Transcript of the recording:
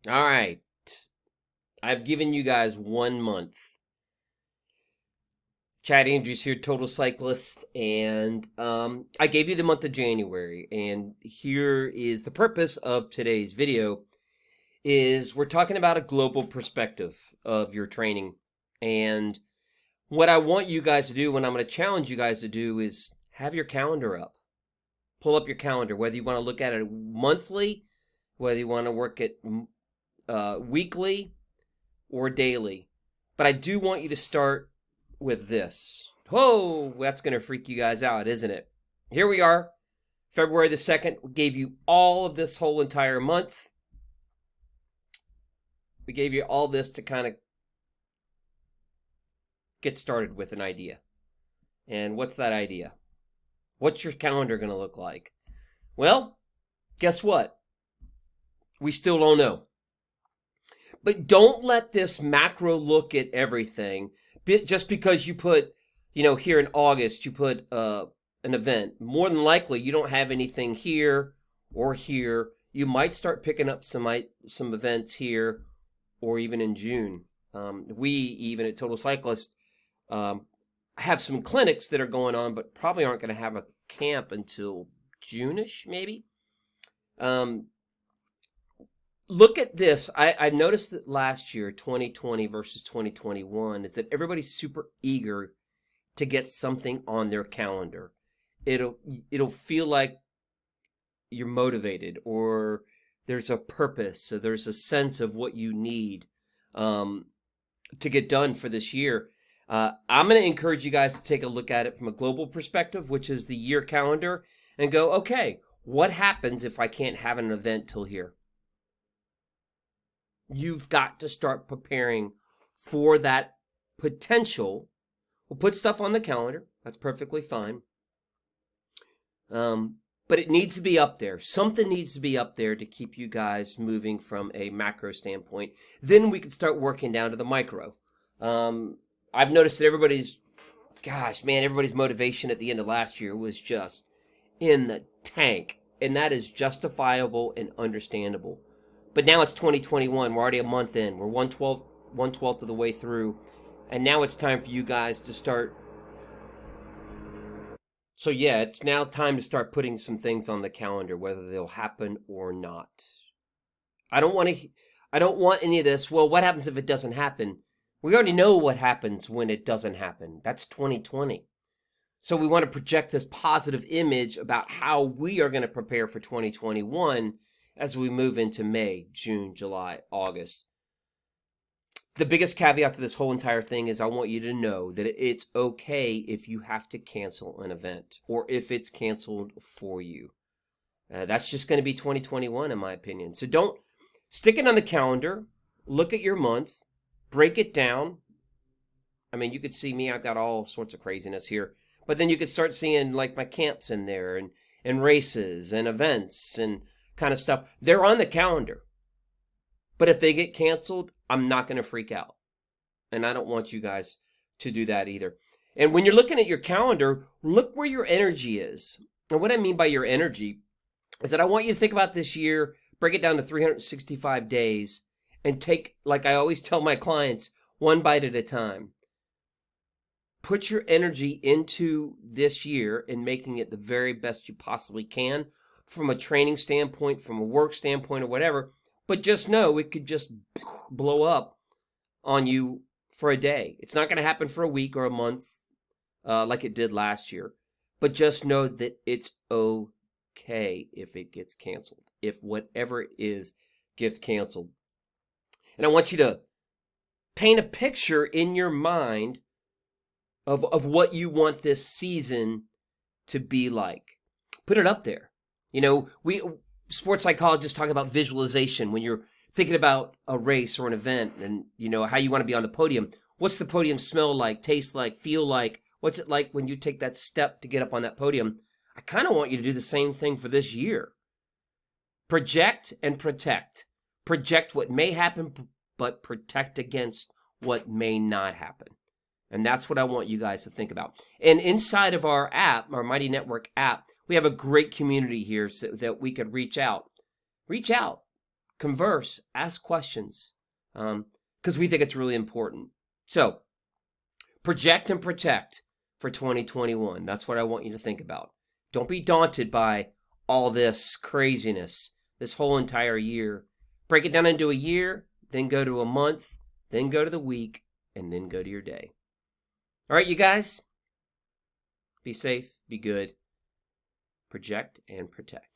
All right. I've given you guys 1 month. Chad Andrews here, Total Cyclist, and I gave you the month of January, and here is the purpose of today's video is we're talking about a global perspective of your training. And what I want you guys to do, what I'm going to challenge you guys to do is have your calendar up. Pull up your calendar, whether you want to look at it monthly, whether you want to work it weekly or daily. But I do want you to start with this. Whoa, that's going to freak you guys out, isn't it? Here we are, February the 2nd. We gave you all of this whole entire month. We gave you all this to kind of get started with an idea. And what's that idea? What's your calendar going to look like? Well, guess what? We still don't know. But don't let this macro look at everything just because you put, here in August, you put an event. More than likely, you don't have anything here or here. You might start picking up some events here or even in June. We, even at Total Cyclist, have some clinics that are going on, but probably aren't going to have a camp until June-ish, maybe. Look at this. I've noticed that last year, 2020 versus 2021, is that everybody's super eager to get something on their calendar. It'll feel like you're motivated, or there's a purpose, so there's a sense of what you need to get done for this year. I'm going to encourage you guys to take a look at it from a global perspective, which is the year calendar, and go, okay, what happens if I can't have an event till here? You've got to start preparing for that potential. We'll put stuff on the calendar. That's perfectly fine. But it needs to be up there. Something needs to be up there to keep you guys moving from a macro standpoint. Then we can start working down to the micro. I've noticed that everybody's motivation at the end of last year was just in the tank. And that is justifiable and understandable. But now it's 2021. We're already a month in. We're 1/12th of the way through. And now it's time for you guys to start. So yeah, it's now time to start putting some things on the calendar, whether they'll happen or not. I don't want any of this. Well, what happens if it doesn't happen? We already know what happens when it doesn't happen. That's 2020. So we want to project this positive image about how we are going to prepare for 2021 as we move into May, June, July, August. The biggest caveat to this whole entire thing is I want you to know that it's okay if you have to cancel an event or if it's canceled for you. That's just going to be 2021 in my opinion. So don't stick it on the calendar. Look at your month. Break it down. I mean, you could see me. I've got all sorts of craziness here. But then you could start seeing like my camps in there and races and events and kind of stuff. They're on the calendar. But if they get canceled, I'm not going to freak out. And I don't want you guys to do that either. And when you're looking at your calendar, look where your energy is. And what I mean by your energy is that I want you to think about this year, break it down to 365 days, and take, like I always tell my clients, one bite at a time. Put your energy into this year and making it the very best you possibly can from a training standpoint, from a work standpoint, or whatever. But just know it could just blow up on you for a day. It's not going to happen for a week or a month like it did last year. But just know that it's okay if it gets canceled, if whatever it is gets canceled. And I want you to paint a picture in your mind of what you want this season to be like. Put it up there. We sports psychologists talk about visualization when you're thinking about a race or an event and, how you want to be on the podium. What's the podium smell like, taste like, feel like? What's it like when you take that step to get up on that podium? I kind of want you to do the same thing for this year. Project and protect. Project what may happen, but protect against what may not happen. And that's what I want you guys to think about. And inside of our app, our Mighty Network app, we have a great community here so that we could reach out. Reach out. converse, ask questions, because we think it's really important. So, project and protect for 2021. That's what I want you to think about. Don't be daunted by all this craziness this whole entire year. Break it down into a year, then go to a month, then go to the week, and then go to your day. All right, you guys, be safe, be good, project and protect.